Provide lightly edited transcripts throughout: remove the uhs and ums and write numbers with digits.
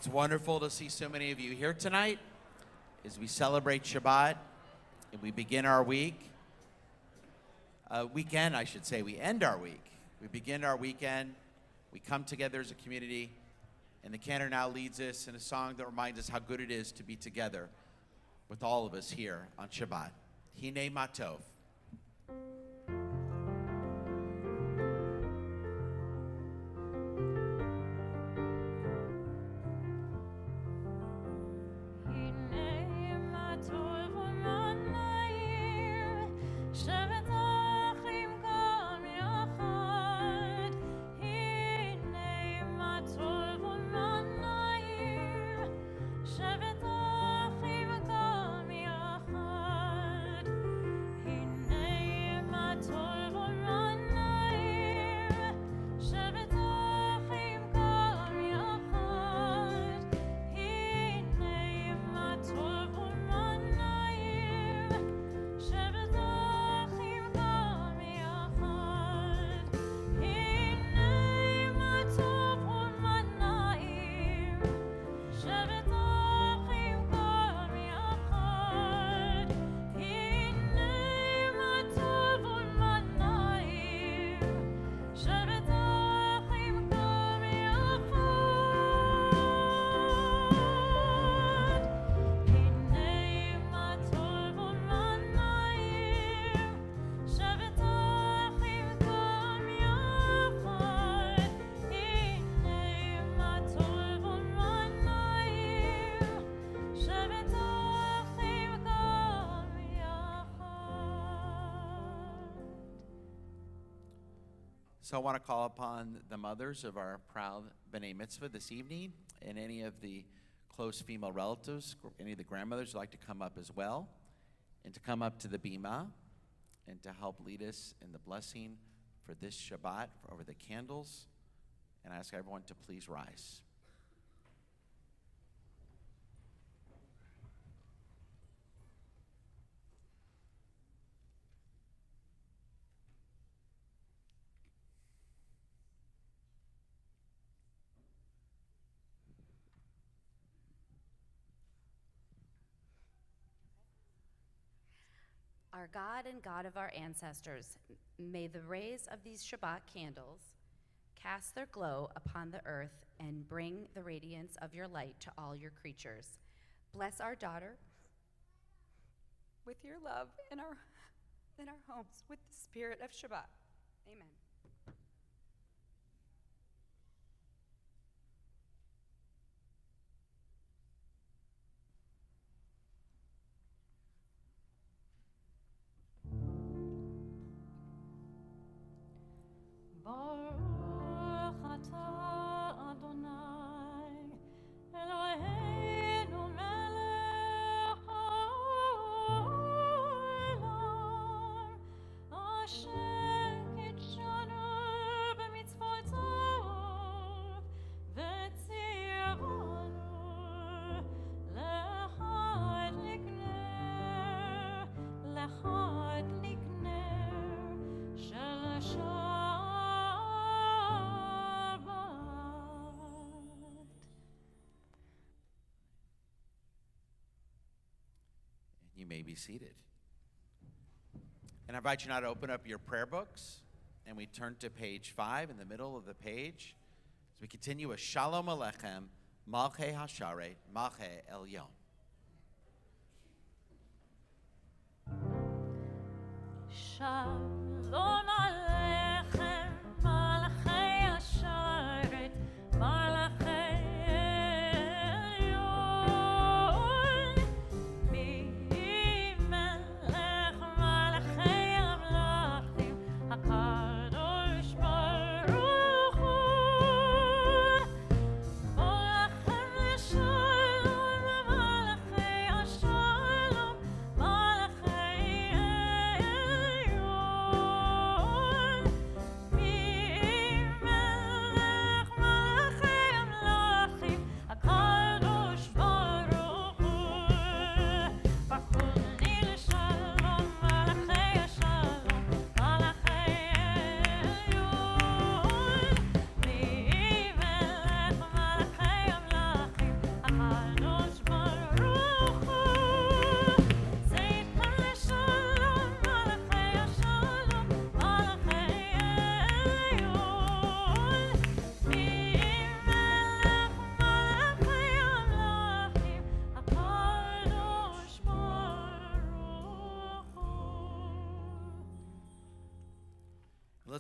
It's wonderful to see so many of you here tonight as we celebrate Shabbat and we begin our weekend, I should say. We end our week. We begin our weekend. We come together as a community, and the cantor now leads us in a song that reminds us how good it is to be together with all of us here on Shabbat. Hine Matov. So I want to call upon the mothers of our proud B'nai Mitzvah this evening, and any of the close female relatives, any of the grandmothers who'd like to come up as well, and to come up to the bima and to help lead us in the blessing for this Shabbat over the candles. And I ask everyone to please rise. Our God and God of our ancestors, may the rays of these Shabbat candles cast their glow upon the earth and bring the radiance of your light to all your creatures. Bless our daughter with your love in our homes with the spirit of Shabbat. Amen. Baruch atah Adonai Eloheinu melech haolam asher kitshanu b'mitzvotav v'tzivanu lechad likner shel Shabbat. You may be seated. And I invite you now to open up your prayer books, and we turn to page 5 in the middle of the page as we continue with Shalom Aleichem, Malchei Hasharet, Malchei Elyon. Shalom Aleichem, Malchei Hasharet, Malchei Elyon. Melech Malchei Amlachim, HaKadosh Baruch Hu. Malchem Shalom, Malchei Hashalom, Malchei Elyon.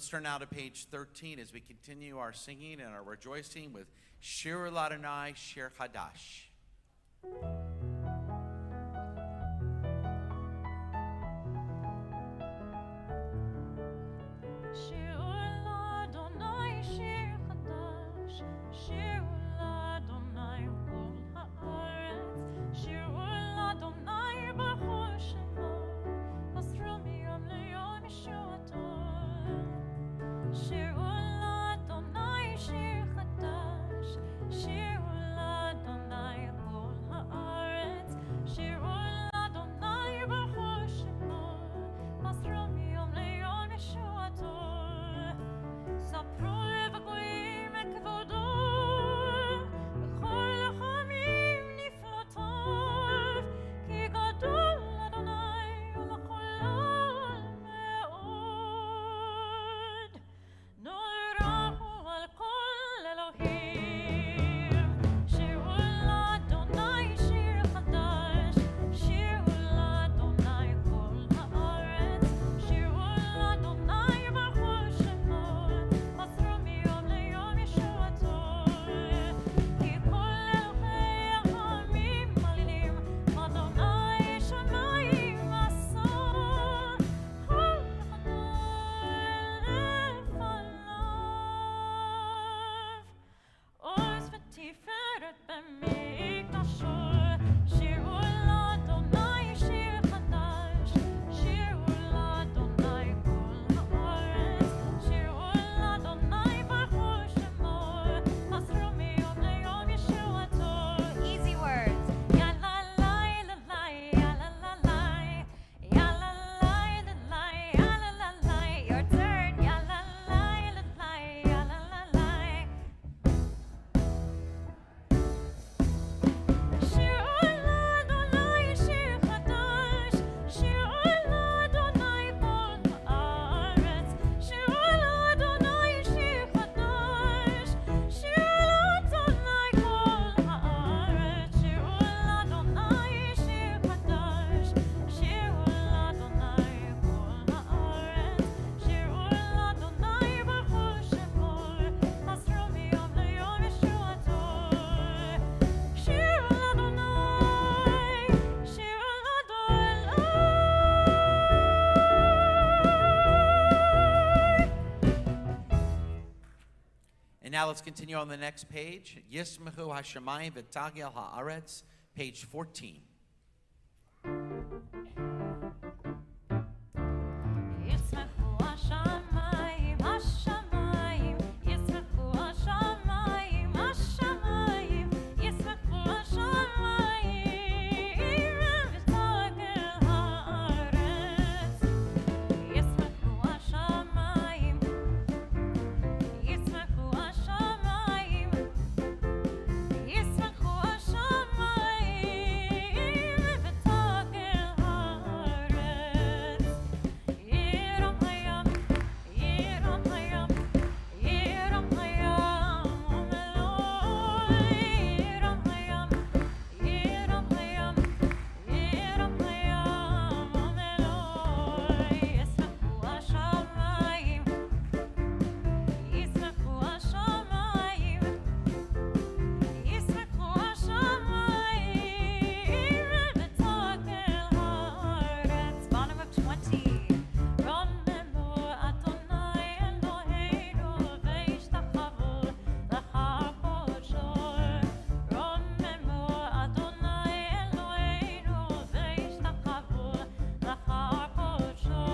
Let's turn now to page 13 as we continue our singing and our rejoicing with Shir Ladonai, Shir Kaddish. שיר לאדוני שיר חדש, שיר לאדוני כל הארץ, שיר לאדוני ברכו שמו, מסרו מיום ליום ישועתו. שיר לאדוני שיר חדש, שיר לאדוני כל הארץ, שיר לאדוני ברכו שמו, מסרו מיום ליום ישועתו. ספרו בגויים כבודו, בכל החמים נפלאותיו, כי גדול אדוני ומחולל מאוד. נורו על כל אלוהים, שירו לאדוני שיר חדש, שירו לאדוני כל הארץ, שירו לאדוני ברכו שמו, מסרו מיום ליום ישועתו. כי כל אלוהי העמים מלינים, אדוני שמיים עשה, כל לפניו. עוז ותפארת במקדשו, שירו לאדוני שיר חדש, שירו לאדוני כל הארץ, שירו לאדוני ברכו שמו, מסרו מיום ליום ישועתו. Easy words. יאללה לי ללי, יאללה לי, יאללה לי ללי, יאללה לי. Your turn. יאללה לי ללי, יאללה לי. שיר לאדוני שיר חדש, שיר לאדוני כל הארץ, שיר לאדוני שיר חדש, שיר לאדוני כל הארץ, שיר לאדוני שיר חדש, שיר לאדוני כל הארץ, שיר לאדוני ברכו שמו, מסרו מיום ליום ישועתו. שיר לאדוני, שיר לאדוני. And now let's continue on the next page. Yismechu Hashemayim v'tagel haaretz, page 14. ישמחו השמיים, השמיים, ישמחו השמיים, השמיים, ישמחו השמיים, ותגל הארץ. ישמחו השמיים, ישמחו השמיים, ישמחו השמיים, ותגל הארץ. ירום הים, ירום הים, ירום הים, ומלואי. ירום הים, ירום הים, ירום הים, ומלואי. ישמחו השמיים, ישמחו השמיים, ישמחו השמיים, ותגל הארץ. Bottom of 20. רוממו אדוני אלוהינו והשתחוו לך קודשו. רוממו אדוני אלוהינו והשתחוו לך קודשו.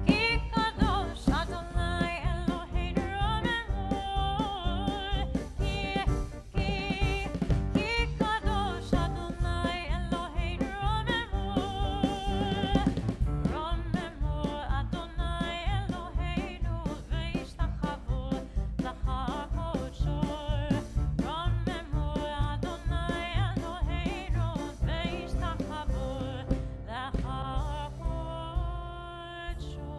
כי קדוש אדוני אלוהינו. רוממו. כי קדוש אדוני אלוהינו. רוממו אדוני אלוהינו והשתחוו לך קודשו. רוממו אדוני אלוהינו והשתחוו לך קודשו.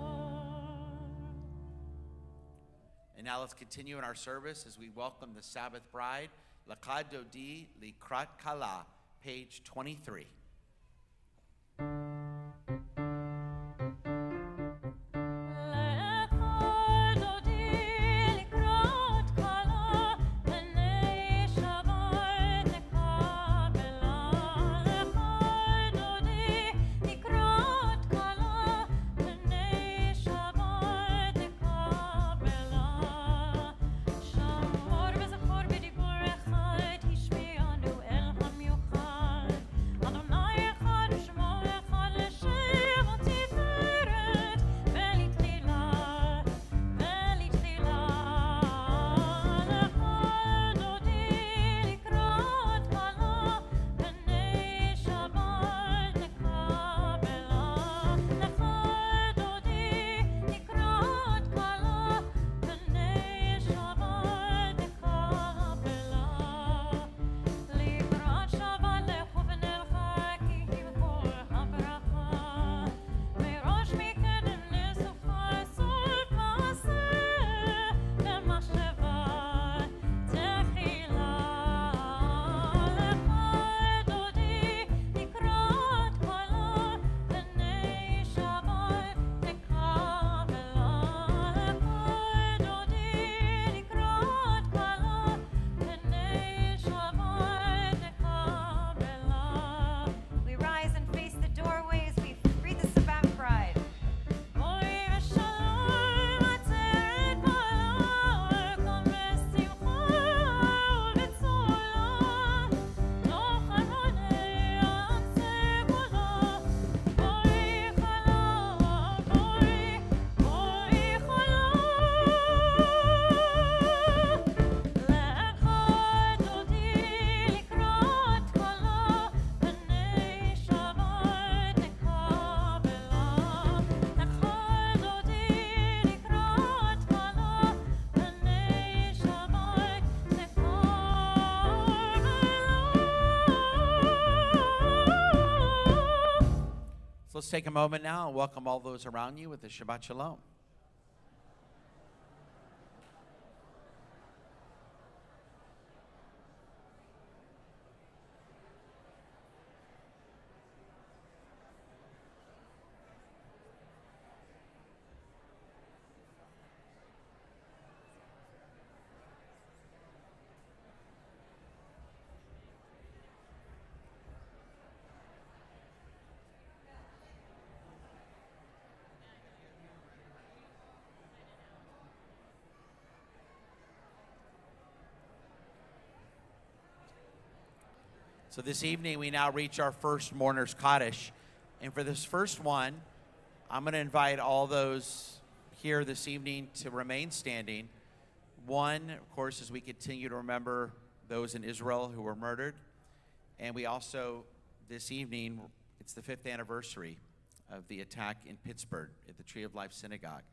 And now let's continue in our service as we welcome the Sabbath bride, Lakad Dodi Likrat Kala, page 23. let's take a moment now and welcome all those around you with the Shabbat Shalom. So this evening, we now reach our first Mourner's Kaddish. And for this first one, I'm going to invite all those here this evening to remain standing. One, of course, as we continue to remember those in Israel who were murdered. And we also, this evening, it's the 5th anniversary of the attack in Pittsburgh at the Tree of Life Synagogue.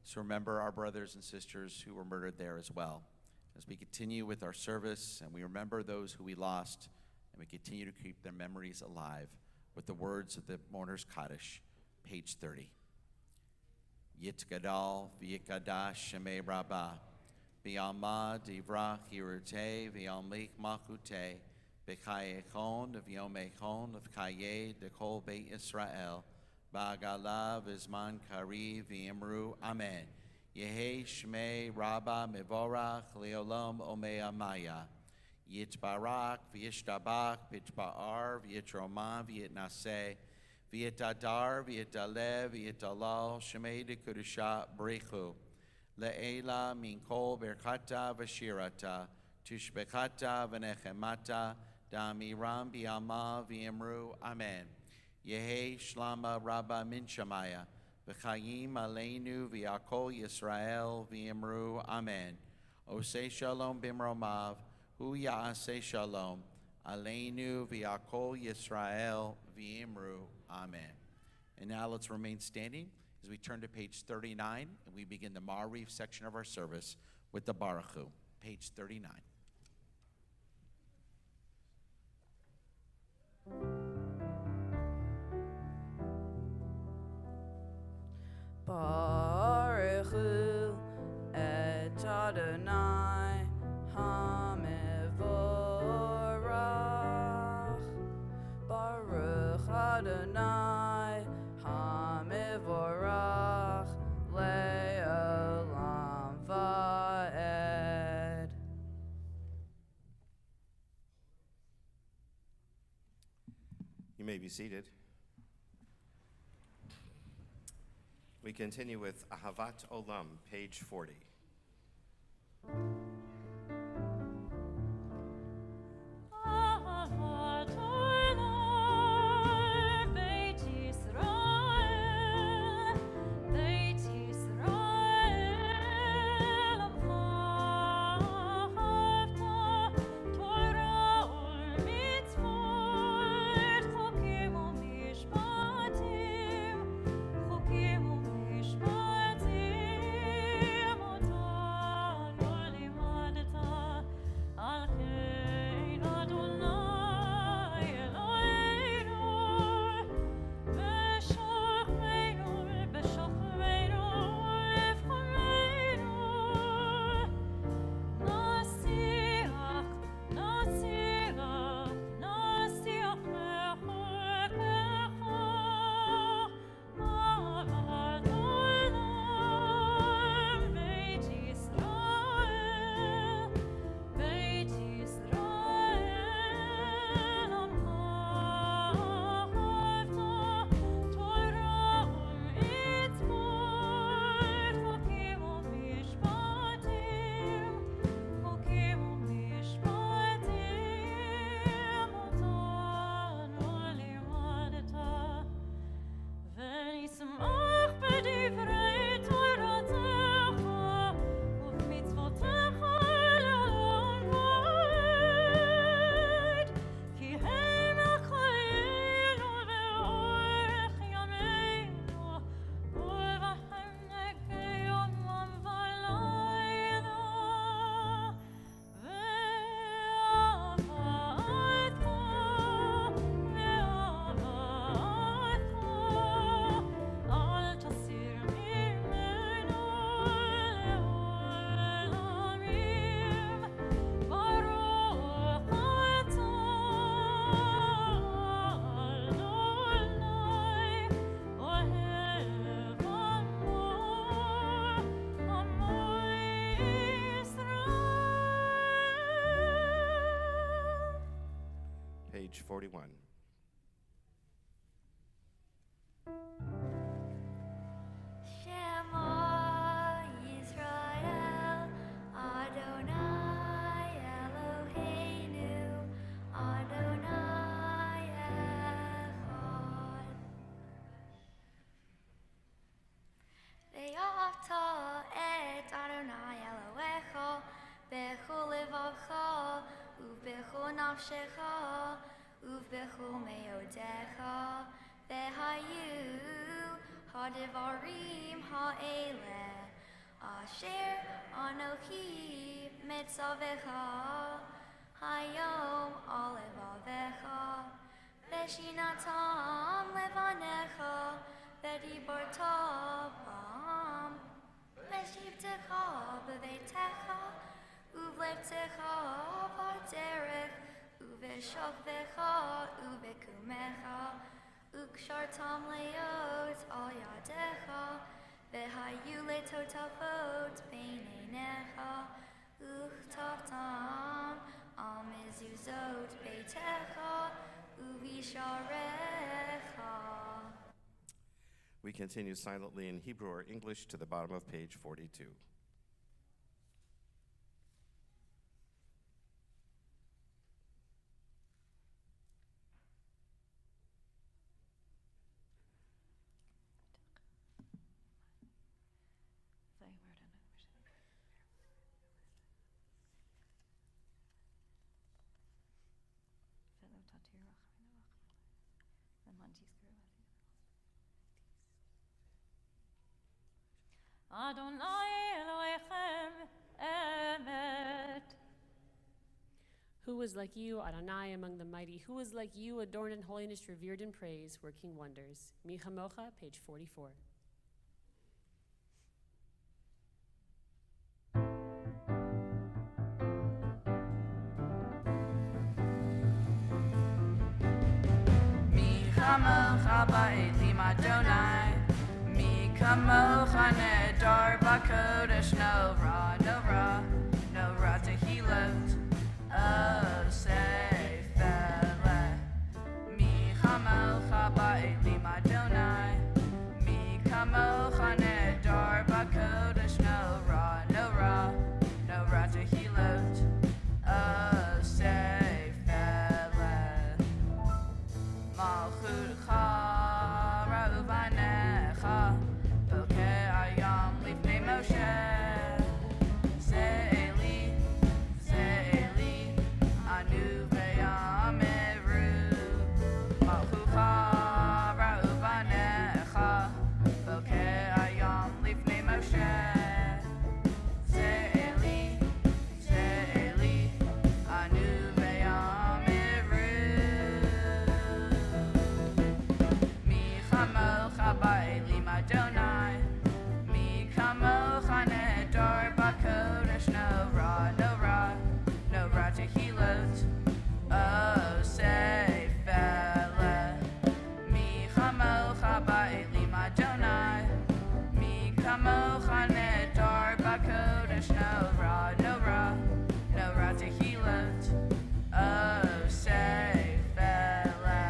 So remember our brothers and sisters who were murdered there as well. As we continue with our service and we remember those who we lost, and we continue to keep their memories alive with the words of the Mourner's Kaddish, page 30. Yit gadal v'yikadash shemei Rabbi, v'yalma divrach yirutei v'yalmik machutei, v'chayechon v'yomechon v'chaye dekol beit Israel, ba'gala v'zman kari v'yimru amen. Yehi shmei Rabbi mevorach leolam omei amaya. Yitbarak, v'yishtabak, v'yitba'ar, v'yitroman, v'yitnaseh, v'yitadar, v'yitalev, v'yitalal, shemei dekudusha brechu. Le'ela min kol berkata v'shirata, tushbekata v'nechemata, da'amiram b'yama v'yimru, amen. Yehi shlama rabba min shamaya, v'chayim aleinu v'yakol Yisrael v'yimru, amen. Osei shalom bimromav, Hu Ya'aseh Shalom, Aleinu v'Yakol Yisrael v'Imru, amen. And now let's remain standing as we turn to page 39 and we begin the Maariv section of our service with the Baruch Hu, page 39. Baruch Hu et Adonai HaMevorach, Baruch Adonai HaMevorach Le'olam Va'ed. You may be seated. We continue with Ahavat Olam, page 40. Thank you. 41. Shema Yisrael, Adonai Eloheinu, Adonai Echad. Ve'afta et Adonai Elohecha, bechol levacha, uvbechol nafshecha, uvbechol meodecha, ve'hayu ha'devarim ha'ele, asher anochi mitzavecha, hayom al levavecha, ve'shinatam levanecha, ve'dibarta bam, ve'shivtecha b'veitecha, uvlevtecha b'derech, uveshokvecha uvekumecha, ukshartam leot al yadecha, vehayu letotafot beinenecha, uchtaftam al mezuzot beitecha, uvisharecha. We continue silently in Hebrew or English to the bottom of page 42. Adonai Elohechem Emet. Who is like you, Adonai, among the mighty? Who is like you, adorned in holiness, revered in praise, working wonders? Mi Chamocha, page 44. Mi chamocha ba'elim Adonai, mi kamocha nedar b'kodesh, no ra, no ra, no ra tehilot, oh say fele. Mi chamocha ba'elim Adonai, mi kamocha nedar b'kodesh, no ra, no ra, no ra tehilot, oh say fele. Malchutcha ra'uvanecha, bokeh ayam lifnei Moshe. Ze'eli, ze'eli, anu ve'yameru. Malchutcha ra'uvanecha, bokeh ayam lifnei Moshe. Ze'eli, ze'eli, anu ve'yameru. Mi chamocha ba'elim Adonai, mi kamocha nedar b'kodesh, no ra, no ra, no ra tehilot, oh say fele. Mi chamocha ba'elim Adonai, mi kamocha nedar b'kodesh, no ra, no ra, no ra tehilot, oh say fele.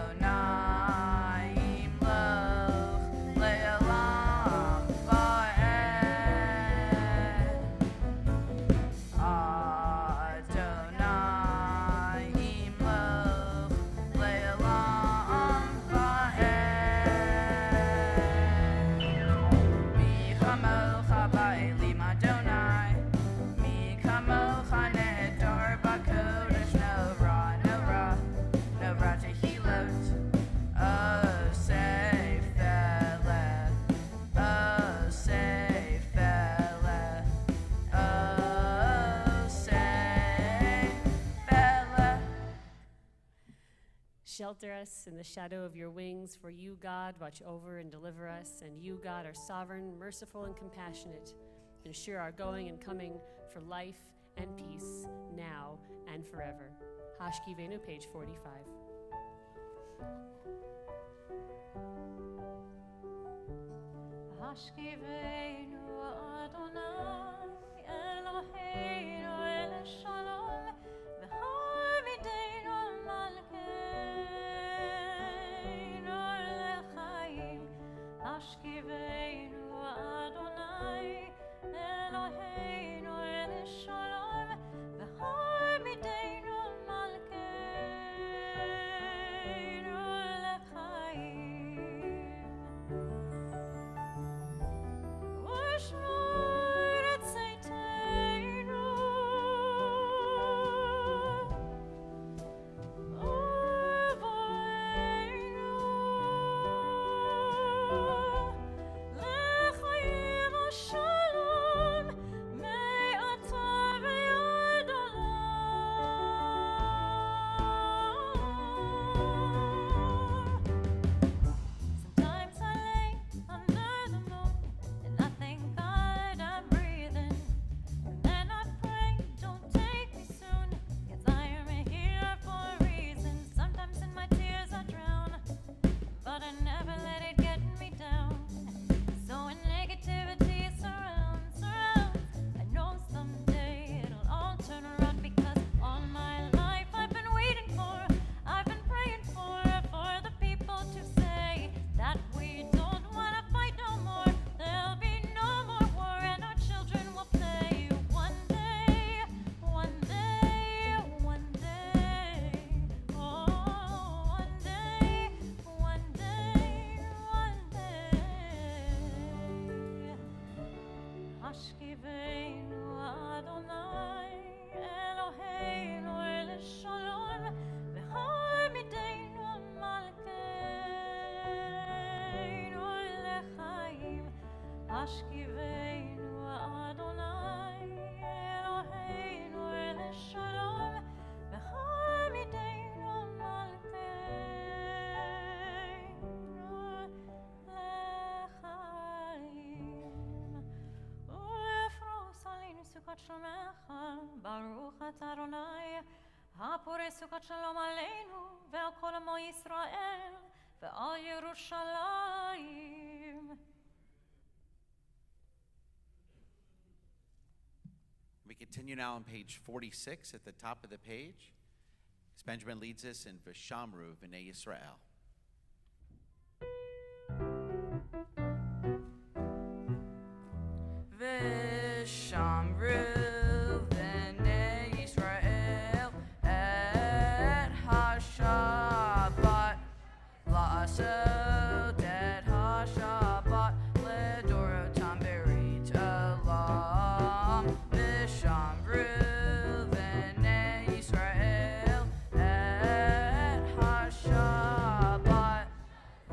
Adonai imloch le'olam va'ed. Adonai imloch le'olam va'ed. Mi chamocha ba'elim Adonai, mi kamocha nedar b'kodesh, no ra, no ra, no ra tehilot, oh say fele, oh say fele, oh say fele. Shelter us in the shadow of your wings, for you, God, watch over and deliver us, and you, God, are sovereign, merciful, and compassionate. Ensure our going and coming for life and peace, now and forever. Hashkivenu, page 45. Hashkivenu Adonai Eloheinu el Hashkiveinu Adonai Eloheinu Elishalom V'harmideinu Malkeinu Lechaim U'shnor Tzeiteinu L'chaim Shalom me'ata v'yad olam. Sometimes I lay under the moon and I thank God I'm breathing. And then I pray, don't take me soon, 'cause I am here for a reason. Sometimes in my tears I drown, but I never let it get me down. So when negativity surrounds, I know someday it'll all turn around, because all my life I've been waiting for, I've been praying for the people to say that we don't wanna fight no more. There'll be no more war and our children will play. One day, one day, one day, oh, one day, one day, one day. Hashkiveinu Adonai Eloheinu Elishalom V'harmideinu Malkeinu Lechaim Hashkiveinu Adonai Eloheinu Elishalom V'harmideinu Malkeinu Lechaim U'efros aleinu sukat shlomecha Baruch atah Adonai Hapore sukat shalom aleinu Ve'al kol amo Yisrael Ve'al Yerushalayim. We continue now on page 46 at the top of the page, as Benjamin leads us in V'shamru B'nei Yisrael. V'shamru b'nei Yisrael et ha-Shabbat la'asot et ha-Shabbat ledorotam berit olam. V'shamru b'nei Yisrael et ha-Shabbat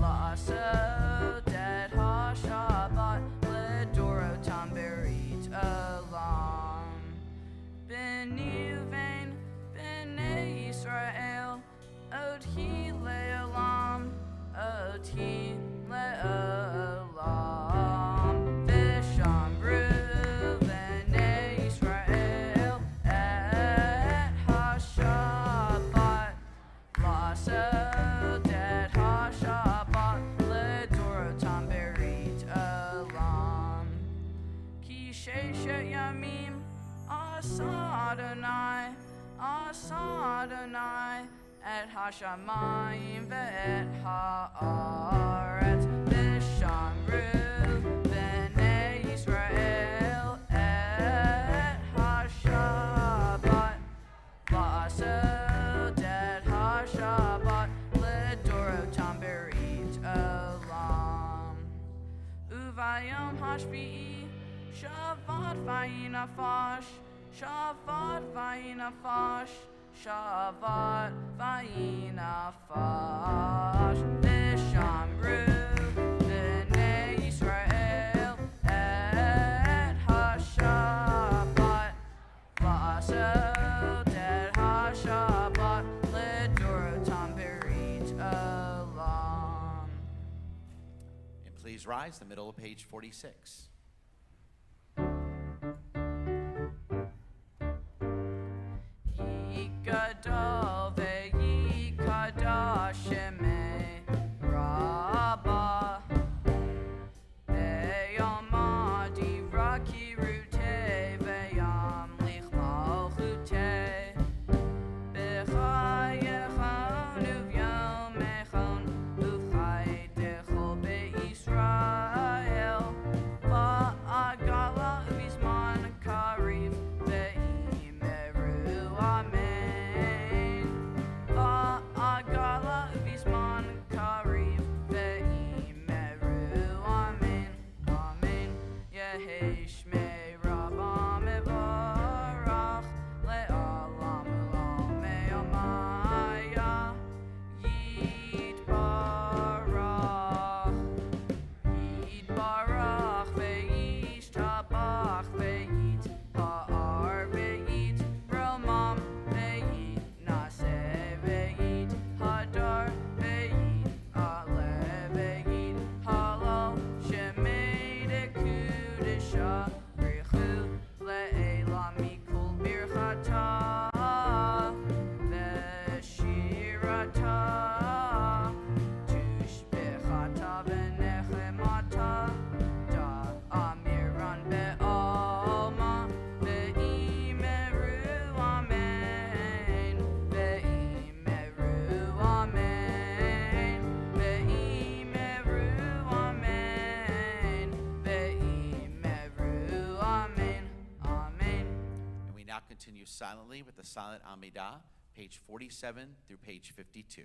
la'asot et ha-Shabbat ledorotam berit olam. B'neuven b'nei Yisrael oti le'olam, oti le'olam. V'shamru b'nei Yisrael et ha-Shabbat la'asot et ha-Shabbat ledorotam berit olam. Ki sheshet yamim asa Adonai et ha-shamayim ve'et ha'aretz. V'shamru b'nei Yisrael et ha-Shabbat la'asot et ha-Shabbat ledorotam berit olam. Uvayom hashvi'i Shabbat vayinafash, Shabbat vayinafash, Shabbat vayinafash. V'shamru b'nei Yisrael et ha-Shabbat la'asot et ha-Shabbat ledorotam berit olam. And please rise, the middle of page 46. Yikadal ve'yikadash shemei Rabbah ve'yamadi rakirute ve'yamlich malchute b'chayechon uvyomechon uv'chaytecho be'Yisrael continue silently with the silent Amidah, page 47 through page 52.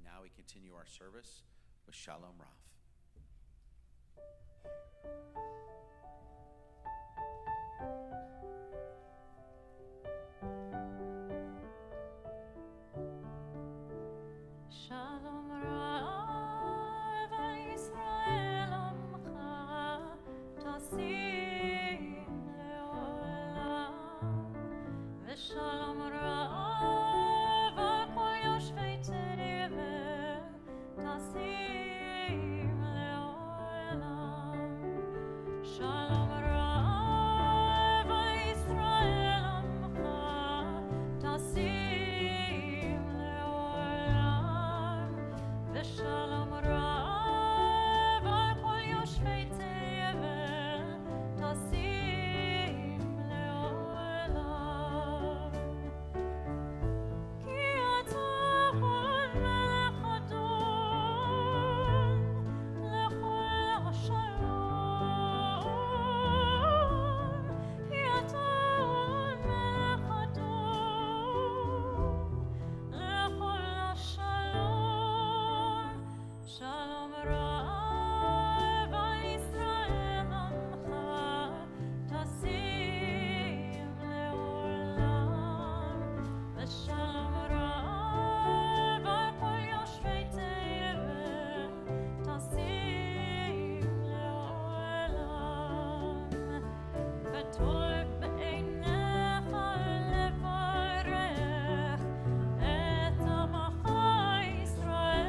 Now we continue our service with Shalom Rav. Shalom Rav Yisrael Amcha Tasim Leolam V'Shalom Rav Kol Yoshvei Terever Tasim Leolam Shalom Rav Yisrael Amcha Tasim Leolam V'Shalom Rav Kol Yoshvei Tevel Tasim Leolam Ki ata Kol Melech Adon Lechol Shalom Ki ata Melech Adon Lechol Shalom Shalom Rav Yisrael Amcha Tasim Leolam V'Shalom Rav Kol Yoshvei Tevel Tasim Leolam וטוב בעיניך לברך את עמך ישראל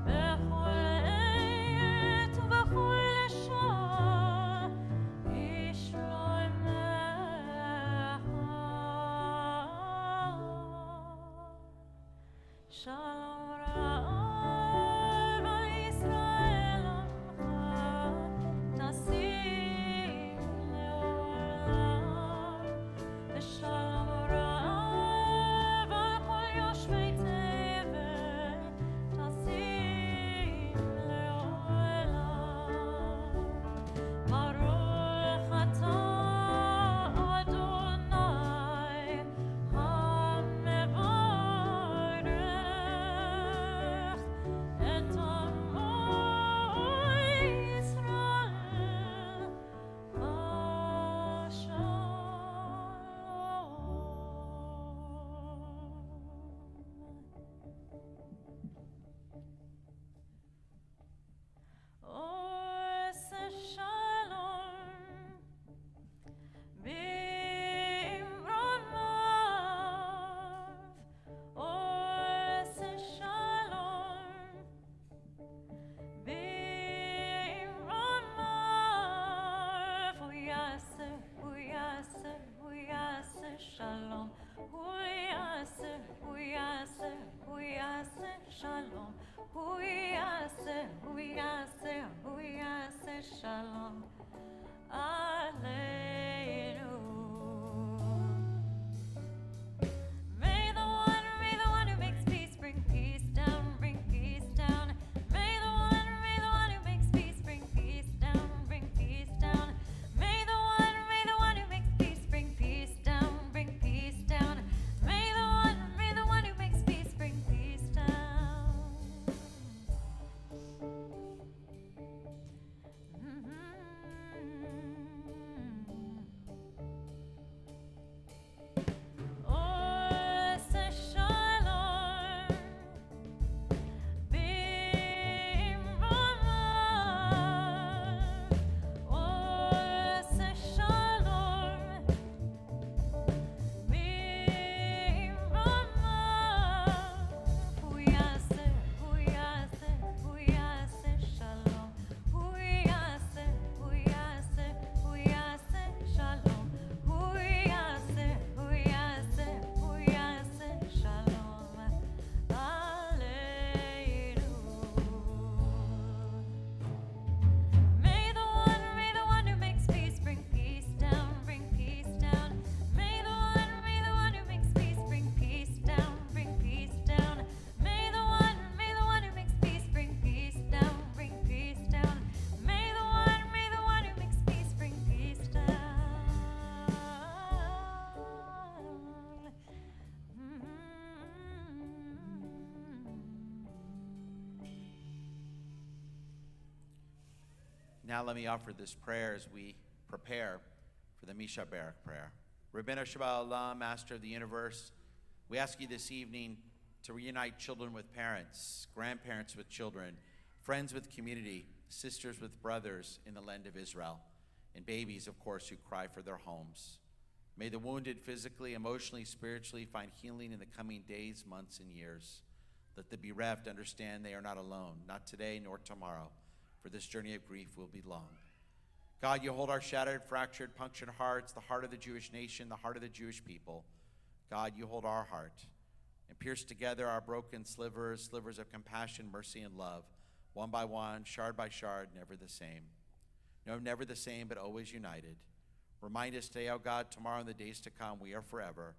בכל עת ובכל שעה ישלומך שלום רב ישראל עמך תשים shalom aleinu. May the one who makes peace bring peace down, bring peace down. May the one who makes peace bring peace down, bring peace down. May the one who makes peace bring peace down, bring peace down. May the one who makes peace bring peace down. Oh, say shalom, b'rama. Oh, say shalom, b'rama. Hu yaseh shalom. Hu yaseh shalom. Hu yaseh shalom aleinu. May the one who makes peace bring peace down, bring peace down. May the one who makes peace bring peace down, bring peace down. May the one who makes peace bring peace down, bring peace down. May the one who makes peace bring peace down. Now let me offer this prayer as we prepare for the Misha Barak prayer. Rabbeinu Shabbat Olam, Master of the Universe, we ask you this evening to reunite children with parents, grandparents with children, friends with community, sisters with brothers in the land of Israel, and babies, of course, who cry for their homes. May the wounded physically, emotionally, spiritually find healing in the coming days, months, and years. Let the bereft understand they are not alone, not today nor tomorrow, for this journey of grief will be long. God, you hold our shattered, fractured, punctured hearts, the heart of the Jewish nation, the heart of the Jewish people. God, you hold our heart and pierce together our broken slivers of compassion, mercy, and love, one by one, shard by shard, never the same. No, never the same, but always united. Remind us today, O God, tomorrow and the days to come, we are forever.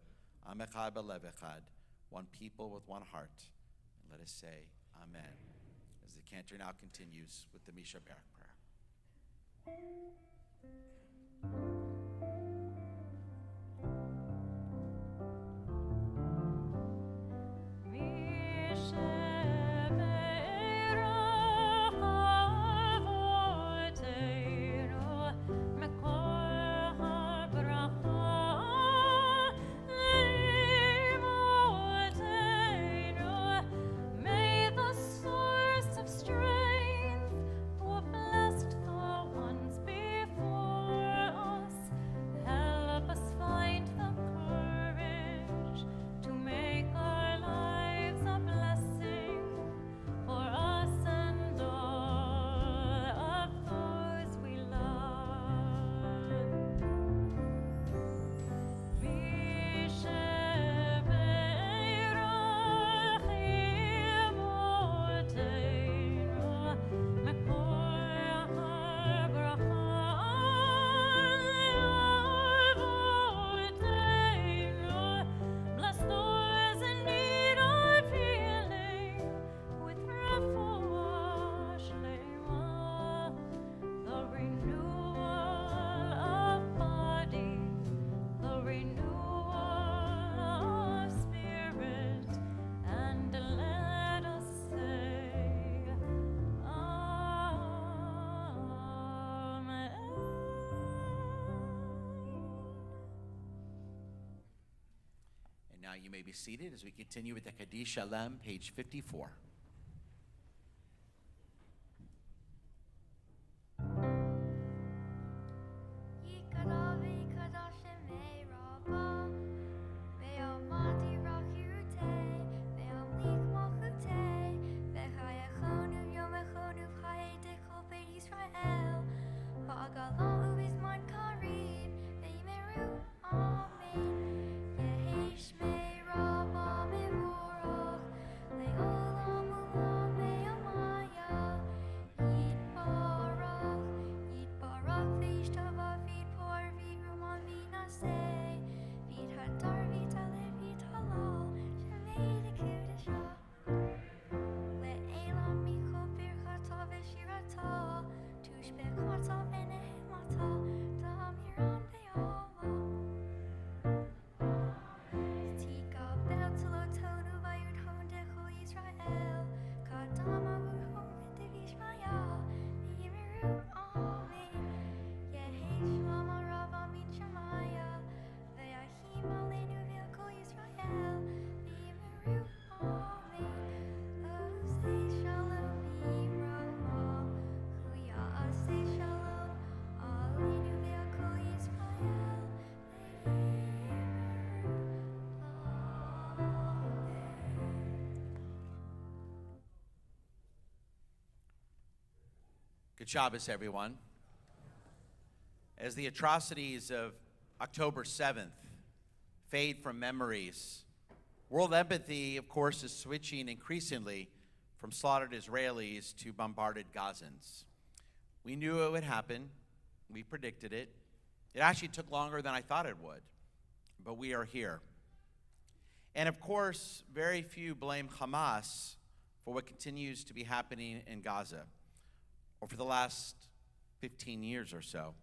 Am echad b'lev echad, one people with one heart. And let us say, Amen. As the cantor now continues with the Misha Barak prayer. May the source of strength, who blessed the ones before us, help us find the courage to make our lives a blessing for us and all of those we love. Bless those in need of healing with refuah shlema, the renewal of body, the renewal of spirit, and let us say, Amen. And now you may be seated as we continue with the Kaddish Shalem, page 54. Amen. Good Shabbos, everyone. As the atrocities of October 7th fade from memories, world empathy, of course, is switching increasingly from slaughtered Israelis to bombarded Gazans. We knew it would happen. We predicted it. It actually took longer than I thought it would, but we are here. And of course, very few blame Hamas for what continues to be happening in Gaza, or for the last 15 years or so.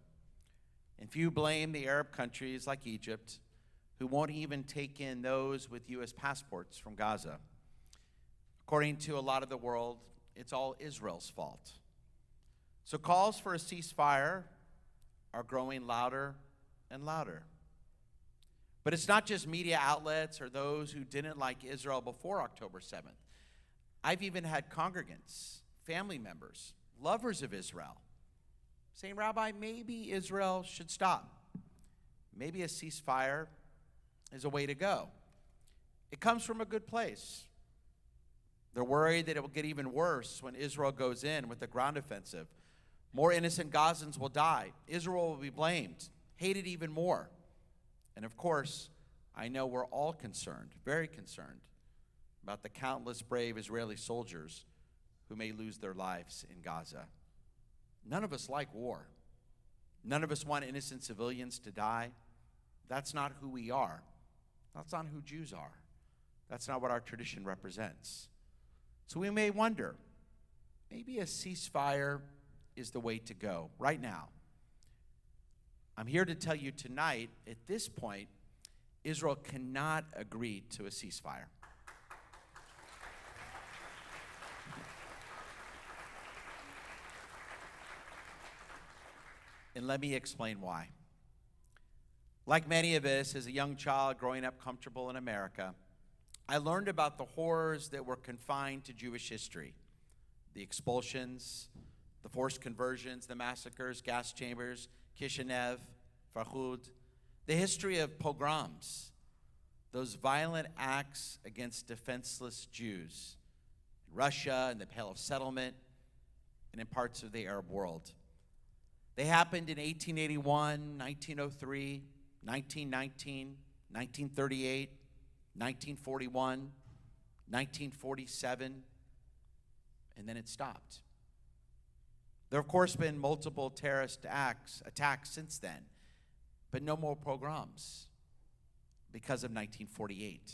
And few blame the Arab countries like Egypt, who won't even take in those with U.S. passports from Gaza. According to a lot of the world, it's all Israel's fault. So calls for a ceasefire are growing louder and louder. But it's not just media outlets or those who didn't like Israel before October 7th. I've even had congregants, family members, lovers of Israel, saying, Rabbi, maybe Israel should stop. Maybe a ceasefire is a way to go. It comes from a good place. They're worried that it will get even worse when Israel goes in with the ground offensive. More innocent Gazans will die. Israel will be blamed, hated even more. And of course, I know we're all concerned, very concerned, about the countless brave Israeli soldiers who may lose their lives in Gaza. None of us like war. None of us want innocent civilians to die. That's not who we are. That's not who Jews are. That's not what our tradition represents. So we may wonder, maybe a ceasefire is the way to go right now. I'm here to tell you tonight, at this point, Israel cannot agree to a ceasefire. And let me explain why. Like many of us, as a young child growing up comfortable in America, I learned about the horrors that were confined to Jewish history. The expulsions, the forced conversions, the massacres, gas chambers, Kishinev, Farhud, the history of pogroms, those violent acts against defenseless Jews in Russia, in the Pale of Settlement, and in parts of the Arab world. They happened in 1881, 1903, 1919, 1938, 1941, 1947, and then it stopped. There have, of course, been multiple terrorist attacks since then, but no more pogroms because of 1948.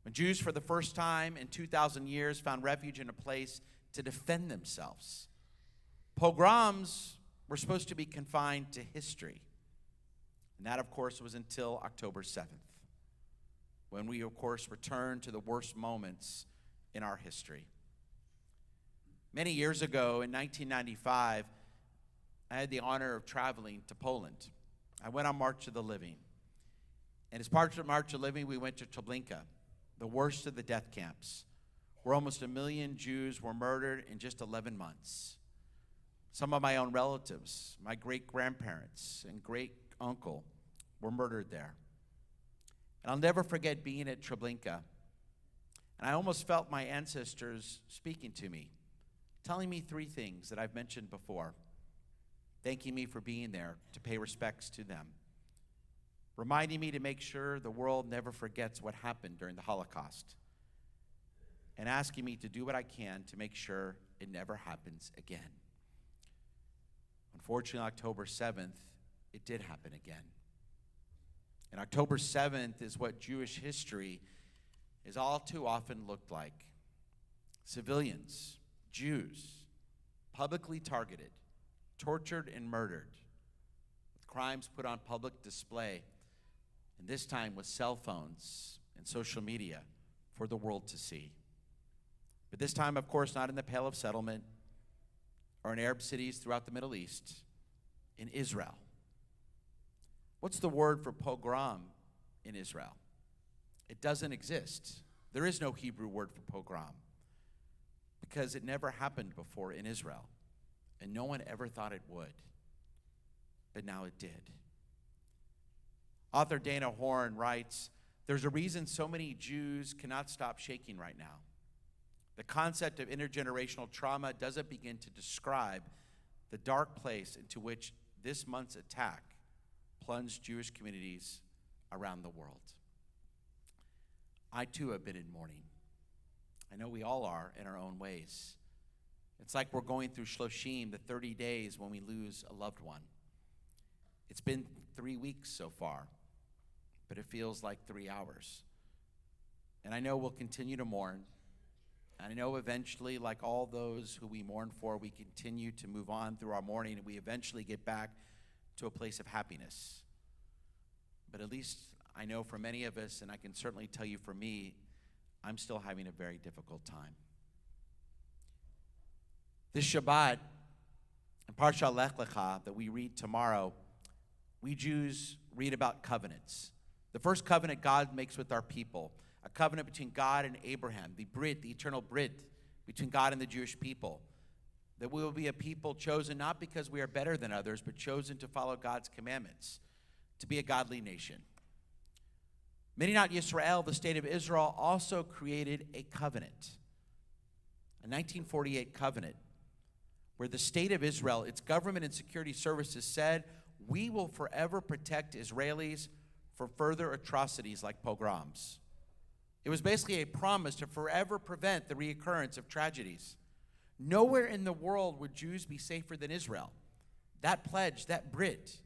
When Jews, for the first time in 2,000 years, found refuge in a place to defend themselves. Pogroms were supposed to be confined to history. And that, of course, was until October 7th, when we, of course, returned to the worst moments in our history. Many years ago, in 1995, I had the honor of traveling to Poland. I went on March of the Living. And as part of March of the Living, we went to Treblinka, the worst of the death camps, where almost 1 million Jews were murdered in just 11 months. Some of my own relatives, my great-grandparents and great-uncle were murdered there. And I'll never forget being at Treblinka. And I almost felt my ancestors speaking to me, telling me 3 things that I've mentioned before, thanking me for being there to pay respects to them, reminding me to make sure the world never forgets what happened during the Holocaust, and asking me to do what I can to make sure it never happens again. Unfortunately, October 7th, it did happen again. And October 7th is what Jewish history is all too often looked like. Civilians, Jews, publicly targeted, tortured, and murdered, with crimes put on public display, and this time with cell phones and social media for the world to see. But this time, of course, not in the Pale of Settlement or in Arab cities throughout the Middle East, in Israel. What's the word for pogrom in Israel? It doesn't exist. There is no Hebrew word for pogrom because it never happened before in Israel, and no one ever thought it would, but now it did. Author Dana Horn writes, "There's a reason so many Jews cannot stop shaking right now. The concept of intergenerational trauma doesn't begin to describe the dark place into which this month's attack plunged Jewish communities around the world. I too have been in mourning. I know we all are in our own ways. It's like we're going through Shloshim, the 30 days when we lose a loved one. It's been 3 weeks so far, but it feels like 3 hours. And I know we'll continue to mourn. And I know eventually, like all those who we mourn for, we continue to move on through our mourning, and we eventually get back to a place of happiness. But at least I know for many of us, and I can certainly tell you for me, I'm still having a very difficult time. This Shabbat, in Parsha Lech Lecha, that we read tomorrow, we Jews read about covenants. The first covenant God makes with our people, a covenant between God and Abraham, the Brit, the eternal Brit, between God and the Jewish people. That we will be a people chosen not because we are better than others, but chosen to follow God's commandments, to be a godly nation. Medinat Yisrael, the state of Israel, also created a covenant, a 1948 covenant, where the state of Israel, its government and security services said, we will forever protect Israelis from further atrocities like pogroms. It was basically a promise to forever prevent the reoccurrence of tragedies. Nowhere in the world would Jews be safer than Israel. That pledge, that Brit,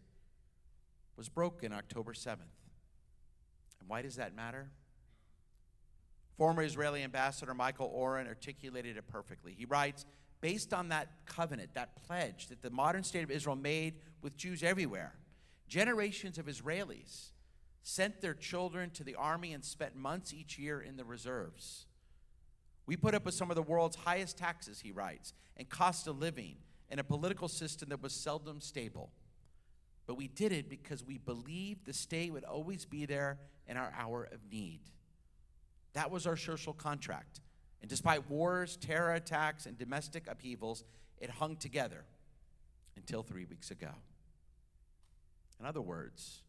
was broken October 7th. And why does that matter? Former Israeli Ambassador Michael Oren articulated it perfectly. He writes, based on that covenant, that pledge that the modern state of Israel made with Jews everywhere, generations of Israelis sent their children to the army and spent months each year in the reserves. We put up with some of the world's highest taxes, he writes, and cost of living, and a political system that was seldom stable. But we did it because we believed the state would always be there in our hour of need. That was our social contract. And despite wars, terror attacks, and domestic upheavals, it hung together until 3 weeks ago. In other words,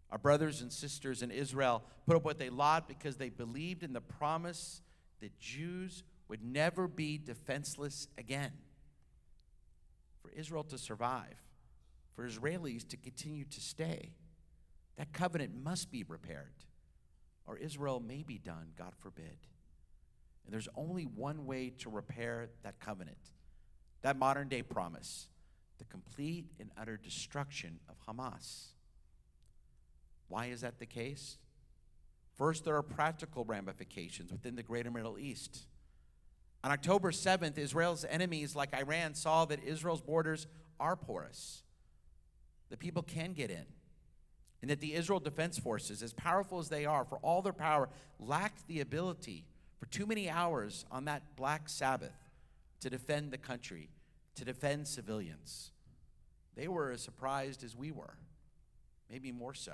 our brothers and sisters in Israel put up with a lot because they believed in the promise that Jews would never be defenseless again. For Israel to survive, for Israelis to continue to stay, that covenant must be repaired, or Israel may be done, God forbid. And there's only one way to repair that covenant, that modern day promise, the complete and utter destruction of Hamas. Why is that the case? First, there are practical ramifications within the greater Middle East. On October 7th, Israel's enemies like Iran saw that Israel's borders are porous. The people can get in. And that the Israel Defense Forces, as powerful as they are, for all their power, lacked the ability for too many hours on that Black Sabbath to defend the country, to defend civilians. They were as surprised as we were, maybe more so.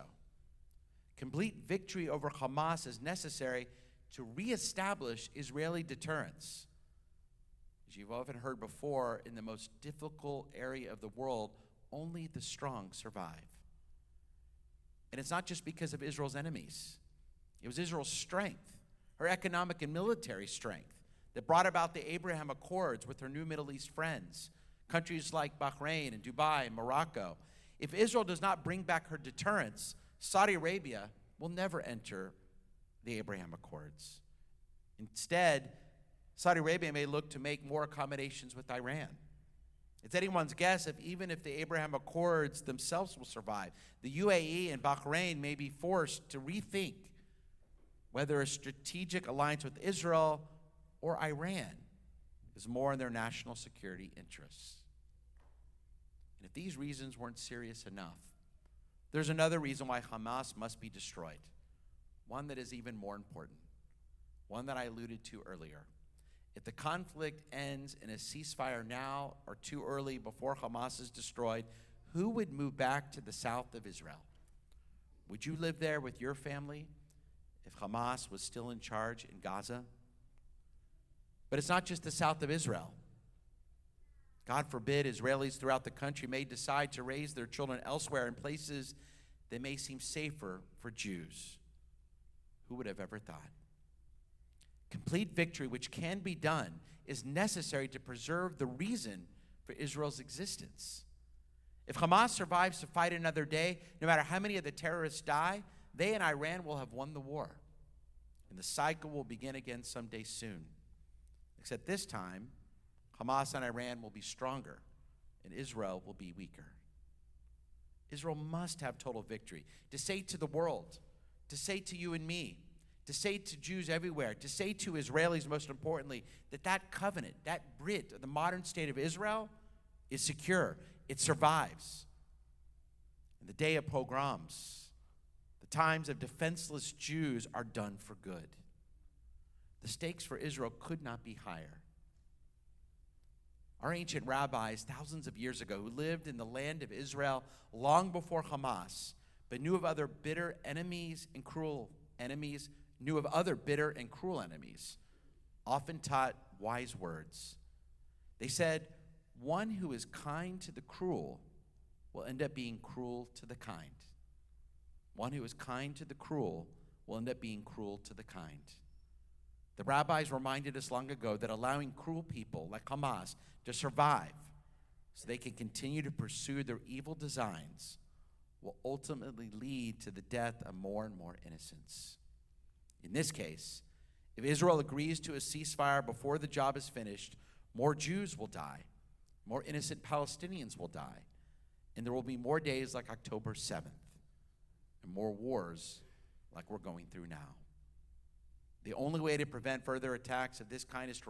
Complete victory over Hamas is necessary to reestablish Israeli deterrence. As you've often heard before, in the most difficult area of the world, only the strong survive. And it's not just because of Israel's enemies. It was Israel's strength, her economic and military strength, that brought about the Abraham Accords with her new Middle East friends, countries like Bahrain and Dubai and Morocco. If Israel does not bring back her deterrence, Saudi Arabia will never enter the Abraham Accords. Instead, Saudi Arabia may look to make more accommodations with Iran. It's anyone's guess if even if the Abraham Accords themselves will survive, the UAE and Bahrain may be forced to rethink whether a strategic alliance with Israel or Iran is more in their national security interests. And if these reasons weren't serious enough, there's another reason why Hamas must be destroyed, one that is even more important, one that I alluded to earlier. If the conflict ends in a ceasefire now or too early before Hamas is destroyed, who would move back to the south of Israel? Would you live there with your family if Hamas was still in charge in Gaza? But it's not just the south of Israel. God forbid Israelis throughout the country may decide to raise their children elsewhere in places that may seem safer for Jews. Who would have ever thought? Complete victory, which can be done, is necessary to preserve the reason for Israel's existence. If Hamas survives to fight another day, no matter how many of the terrorists die, they and Iran will have won the war. And the cycle will begin again someday soon. Except this time, Hamas and Iran will be stronger, and Israel will be weaker. Israel must have total victory. To say to the world, to say to you and me, to say to Jews everywhere, to say to Israelis most importantly, that that covenant, that Brit of the modern state of Israel is secure. It survives. In the day of pogroms, the times of defenseless Jews are done for good. The stakes for Israel could not be higher. Our ancient rabbis, thousands of years ago, who lived in the land of Israel long before Hamas, but knew of other bitter enemies and cruel enemies, often taught wise words. They said, one who is kind to the cruel will end up being cruel to the kind. One who is kind to the cruel will end up being cruel to the kind. The rabbis reminded us long ago that allowing cruel people like Hamas to survive so they can continue to pursue their evil designs will ultimately lead to the death of more and more innocents. In this case, if Israel agrees to a ceasefire before the job is finished, more Jews will die, more innocent Palestinians will die, and there will be more days like October 7th, and more wars like we're going through now. The only way to prevent further attacks of this kind is to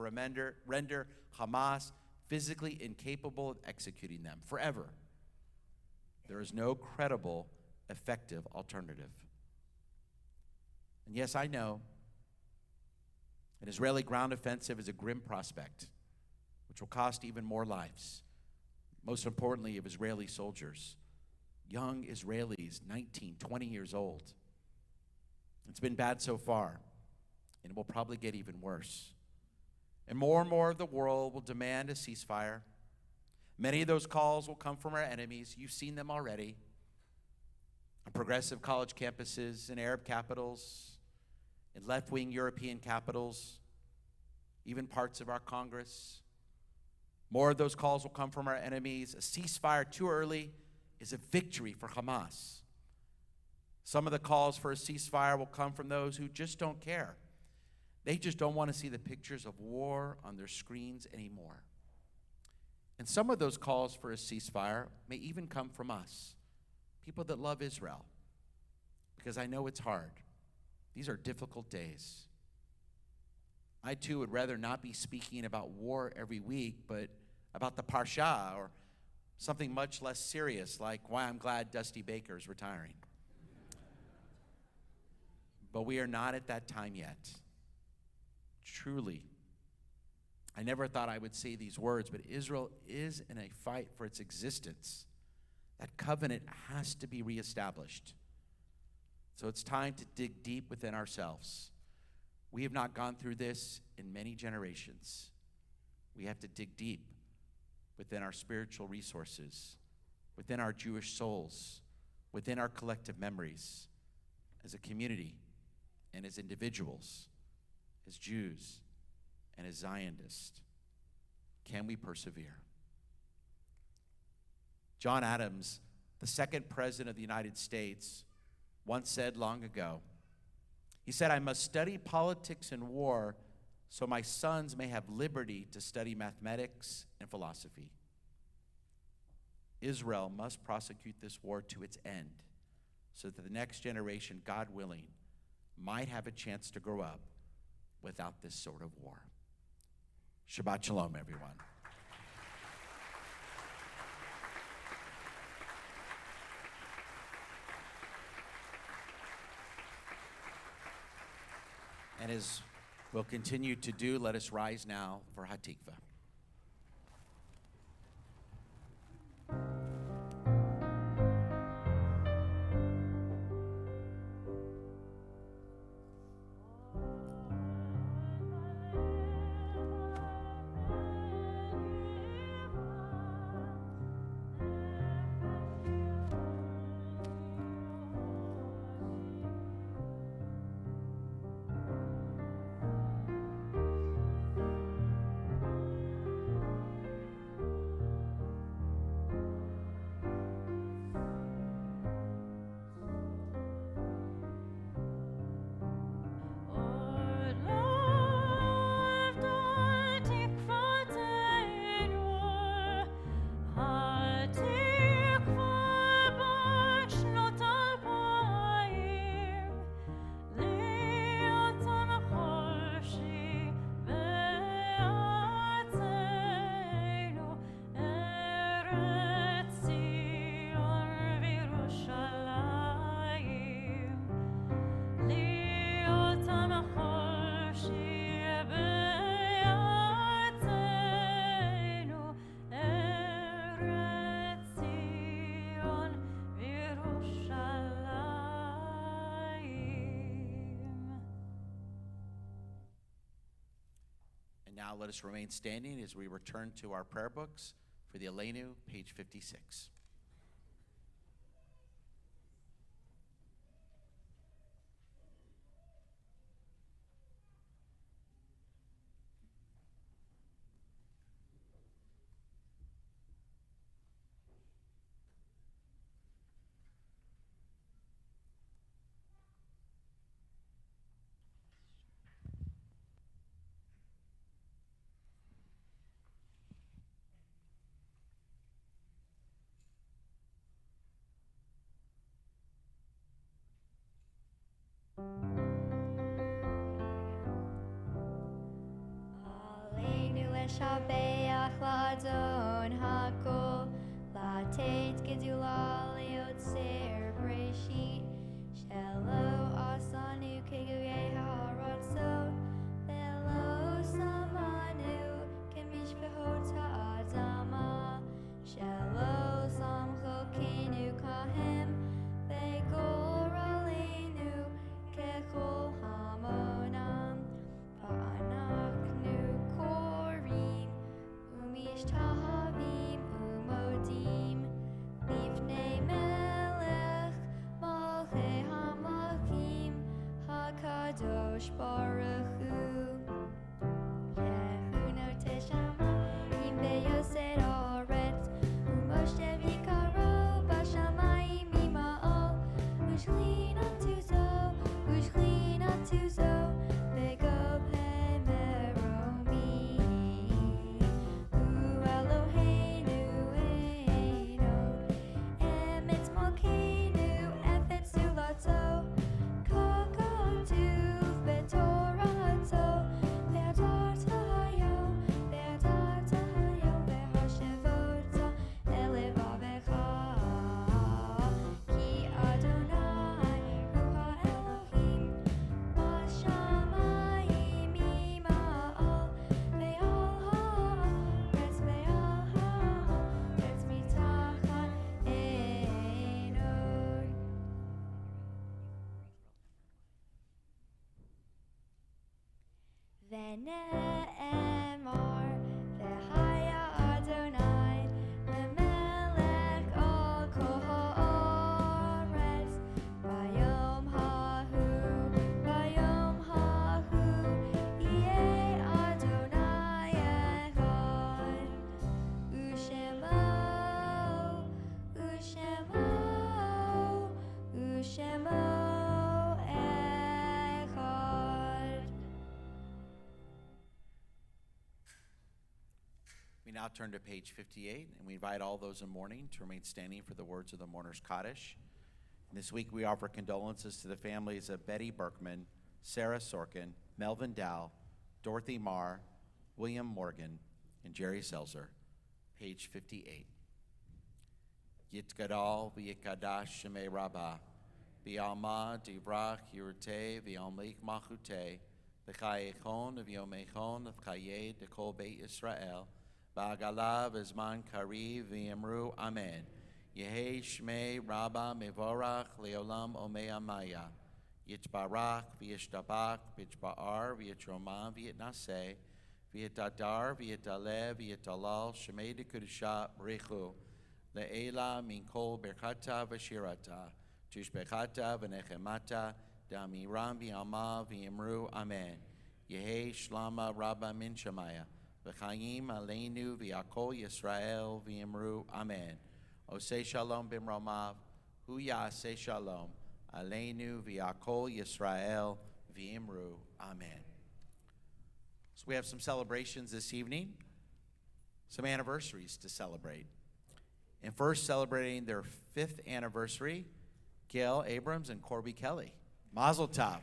render Hamas physically incapable of executing them forever. There is no credible, effective alternative. And yes, I know an Israeli ground offensive is a grim prospect, which will cost even more lives, most importantly of Israeli soldiers, young Israelis, 19, 20 years old. It's been bad so far, and it will probably get even worse. And more of the world will demand a ceasefire. Many of those calls will come from our enemies. You've seen them already. On progressive college campuses, in Arab capitals, in left-wing European capitals, even parts of our Congress. More of those calls will come from our enemies. A ceasefire too early is a victory for Hamas. Some of the calls for a ceasefire will come from those who just don't care. They just don't want to see the pictures of war on their screens anymore. And some of those calls for a ceasefire may even come from us, people that love Israel, because I know it's hard. These are difficult days. I too would rather not be speaking about war every week, but about the Parsha or something much less serious like why I'm glad Dusty Baker is retiring. But we are not at that time yet. Truly, I never thought I would say these words, but Israel is in a fight for its existence. That covenant has to be reestablished. So it's time to dig deep within ourselves. We have not gone through this in many generations. We have to dig deep within our spiritual resources, within our Jewish souls, within our collective memories, as a community and as individuals, as Jews and as Zionists. Can we persevere? John Adams, the second president of the United States, once said long ago, he said, "I must study politics and war so my sons may have liberty to study mathematics and philosophy." Israel must prosecute this war to its end so that the next generation, God willing, might have a chance to grow up without this sort of war. Shabbat shalom, everyone. And as we'll continue to do, let us rise now for Hatikvah. let us remain standing as we return to our prayer books for the Aleinu, page 56. Aleinu leshabeach ladon hakol, latet gedula leotzer breshit, shelo asanu keguye haratzot, velo samanu kemishpehot ha'adama, shelo samcho kenu kahem, vegor aleinu kechol hamonam, Pa'anachnu korim, umishtahavim umodim, lifnei melech, malchei hamalchim, hakadosh baruch hu. Yehu note shamayim beyoser haaretz, umoshe vikaro bashamayim ima'ol, ushchlin unto zo, ushchlin unto zo, vego pemeromi. U Eloheinu Einod, emet malkeinu efet zulato, kakatuv betorato, ve'adarta hayom, ve'hashevota elevavecha, ki Adonai hu ha'Elohim, bashamayim ima'ol, ve'al ha'aretz mitachat einoi. Ve'ne'emar ve'haya Adonai lemelech al kol ha'aretz bayom hahu yeh Adonai echad u'shemo echad. We now turn to page 58, and we invite all those in mourning to remain standing for the words of the mourner's Kaddish. And this week we offer condolences to the families of Betty Berkman, Sarah Sorkin, Melvin Dow, Dorothy Marr, William Morgan, and Jerry Selzer. Page 58. Yitgadal v'yikadash shemei Rabba, v'alma divrach yiruteh v'almik machuteh, v'chayechon v'yomechon v'chayeh dekol beit Yisrael, v'agalav v'zman kariv v'yemru amen. Yehei shmei Rabba mevorach leolam omei amaya. Yitbarach v'yishtabach v'yitba'ar v'yitromam v'yitnaseh, v'yitadar v'yitaleh v'yitalal shemei dekudusha b'richu. Le'ela min kol berkata v'shirata, tushbechata v'nechemata, da'amiram v'yalma v'yimru amen. Yehei shlama rabba min shemaya, v'chayim aleinu v'yakol Yisrael v'yimru amen. Osei shalom b'mromav, hu ya'aseh shalom, aleinu v'yakol Yisrael v'yimru amen. So we have some celebrations this evening, some anniversaries to celebrate. And first, celebrating their 5th anniversary, Gail Abrams and Corby Kelly. Mazel tov.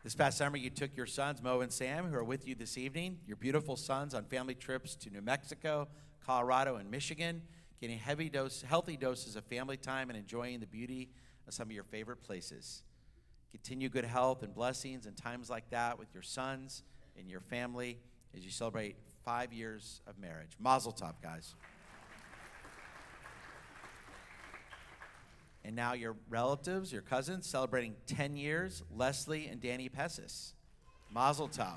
This past summer, you took your sons, Mo and Sam, who are with you this evening, your beautiful sons, on family trips to New Mexico, Colorado, and Michigan, getting healthy doses of family time and enjoying the beauty of some of your favorite places. Continue good health and blessings in times like that with your sons and your family as you celebrate 5 years of marriage. Mazel tov, guys. And now your relatives, your cousins, celebrating 10 years, Leslie and Danny Pessis. Mazel tov.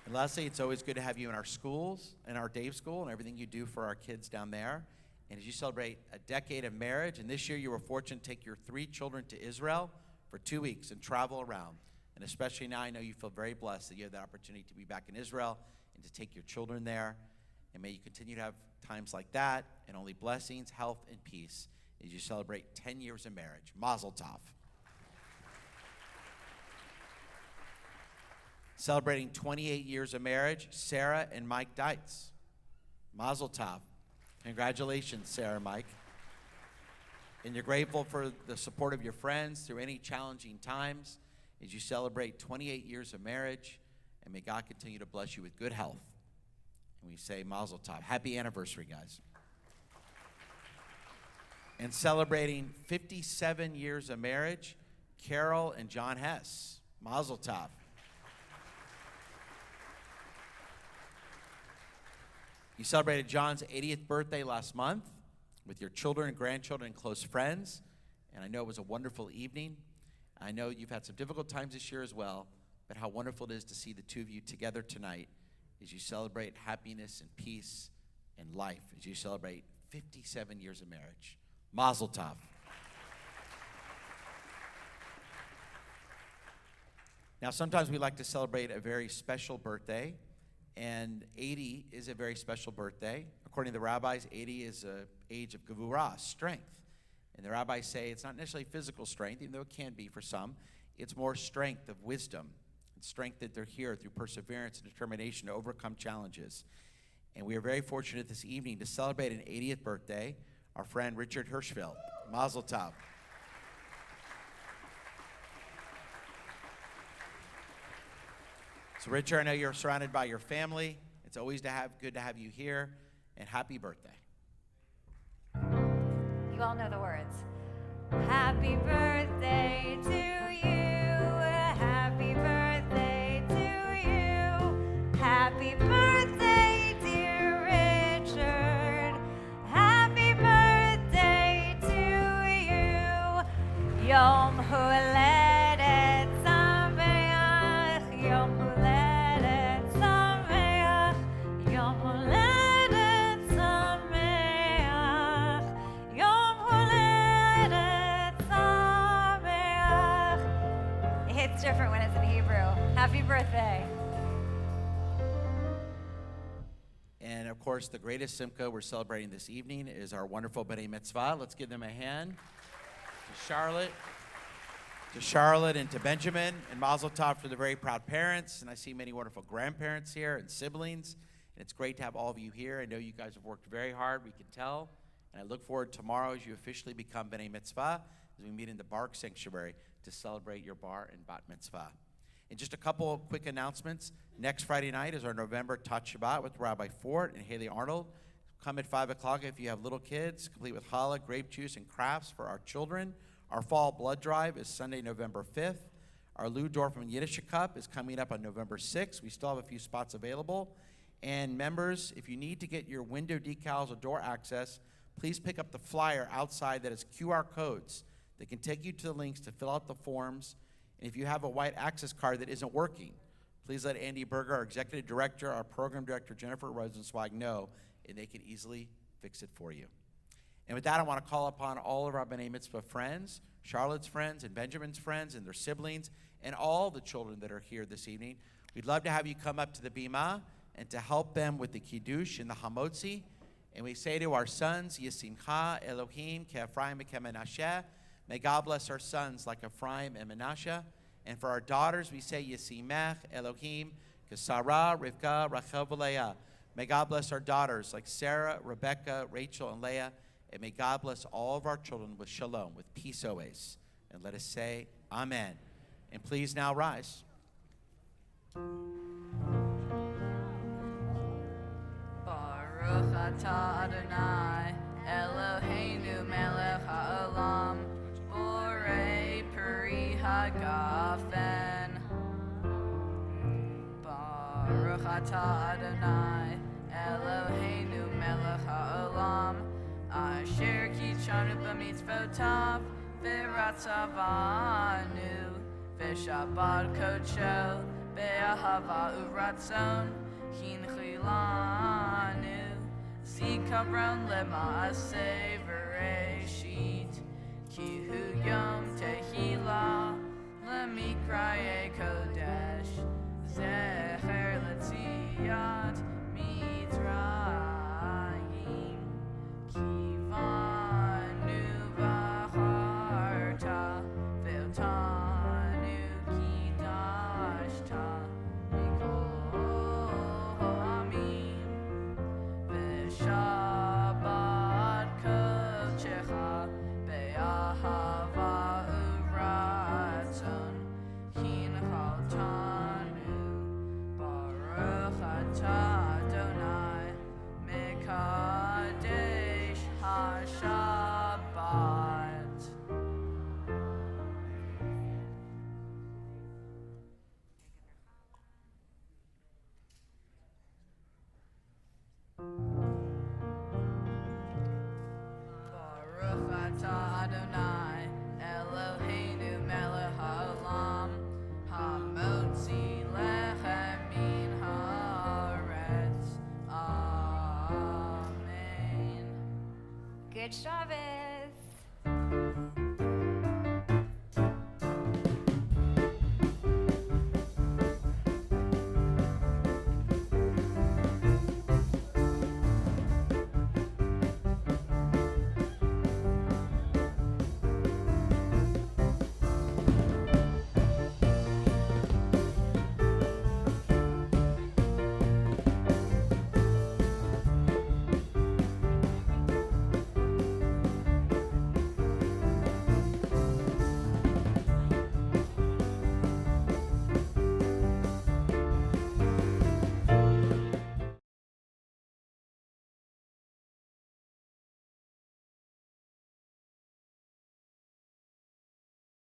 And Leslie, it's always good to have you in our schools, in our Dave School, and everything you do for our kids down there. And as you celebrate a decade of marriage, and this year you were fortunate to take your 3 children to Israel for 2 weeks and travel around. And especially now, I know you feel very blessed that you have the opportunity to be back in Israel and to take your children there. And may you continue to have times like that, and only blessings, health, and peace as you celebrate 10 years of marriage. Mazel tov. Celebrating 28 years of marriage, Sarah and Mike Deitz. Mazel tov. Congratulations, Sarah and Mike. And you're grateful for the support of your friends through any challenging times as you celebrate 28 years of marriage, and may God continue to bless you with good health. And we say Mazel tov. Happy anniversary, guys. And celebrating 57 years of marriage, Carol and John Hess. Mazel tov. You celebrated John's 80th birthday last month with your children and grandchildren and close friends, and I know it was a wonderful evening. I know you've had some difficult times this year as well, but how wonderful it is to see the two of you together tonight as you celebrate happiness and peace and life, as you celebrate 57 years of marriage. Mazel tov. Now, sometimes we like to celebrate a very special birthday, and 80 is a very special birthday. According to the rabbis, 80 is an age of gevurah, strength. And the rabbis say it's not necessarily physical strength, even though it can be for some. It's more strength of wisdom, and strength that they're here through perseverance and determination to overcome challenges. And we are very fortunate this evening to celebrate an 80th birthday, our friend Richard Hirschfeld. Mazel tov. So Richard, I know you're surrounded by your family. It's always good to have you here, and happy birthday. You all know the words. Happy birthday to you. Happy birthday to you. Happy birthday, dear Richard. Happy birthday to you. Yom Huledet Sameach. Yom Huledet Sameach. Yom Huledet Sameach. Yom Huledet Sameach. It hits different when it's in Hebrew. Happy birthday. And of course, the greatest simcha we're celebrating this evening is our wonderful B'nai Mitzvah. Let's give them a hand. To Charlotte and to Benjamin, and Mazel tov for the very proud parents. And I see many wonderful grandparents here and siblings. And it's great to have all of you here. I know you guys have worked very hard, we can tell. And I look forward tomorrow as you officially become B'nai Mitzvah, as we meet in the Bark Sanctuary to celebrate your bar and bat mitzvah. And just a couple of quick announcements. Next Friday night is our November Tot Shabbat with Rabbi Fort and Haley Arnold. Come at 5 o'clock if you have little kids, complete with challah, grape juice, and crafts for our children. Our fall blood drive is Sunday, November 5th. Our Lou Dorfman Yiddish Cup is coming up on November 6th. We still have a few spots available. And members, if you need to get your window decals or door access, please pick up the flyer outside that has QR codes that can take you to the links to fill out the forms. And if you have a white access card that isn't working, please let Andy Berger, our executive director, our program director, Jennifer Rosenzweig, know, and they can easily fix it for you. And with that, I want to call upon all of our B'nai Mitzvah friends, Charlotte's friends and Benjamin's friends and their siblings, and all the children that are here this evening. We'd love to have you come up to the bima and to help them with the Kiddush and the Hamotzi. And we say to our sons, Yisimcha Elohim Ke'Ephraim Ke'Menashe. May God bless our sons like Ephraim and Menashe. And for our daughters, we say Yisimech Elohim Ke'Sarah, Rivka, Rachel, Leah. May God bless our daughters like Sarah, Rebecca, Rachel, and Leah. And may God bless all of our children with shalom, with peace always. And let us say amen. And please now rise. Baruch atah Adonai, Eloheinu melech ha'olam, borei peri hagafen. Baruch atah Adonai, Eloheinu melech ha'olam, asher ki V'shanu b'mitzvotav, v'ratzavanu, v'shabbat kodsho, be'ahava uratzon, hinchilanu, zikavron lema'aseh v'reshit, ki hu yom tehila, lemikraye kodesh, zecher letziyat mitzrayim, kivanu v'charta, ve'otanu kidashta, mikol ha'amim, v'shabbat kodechecha, be'ahava uratzon, hinchaltanu, baruch atah Adonai, mekadesh ha-shabbat. Baruch atah Adonai, Eloheinu melech haolam, hamotzi lechem min haaretz. Amen. Good Shabbat.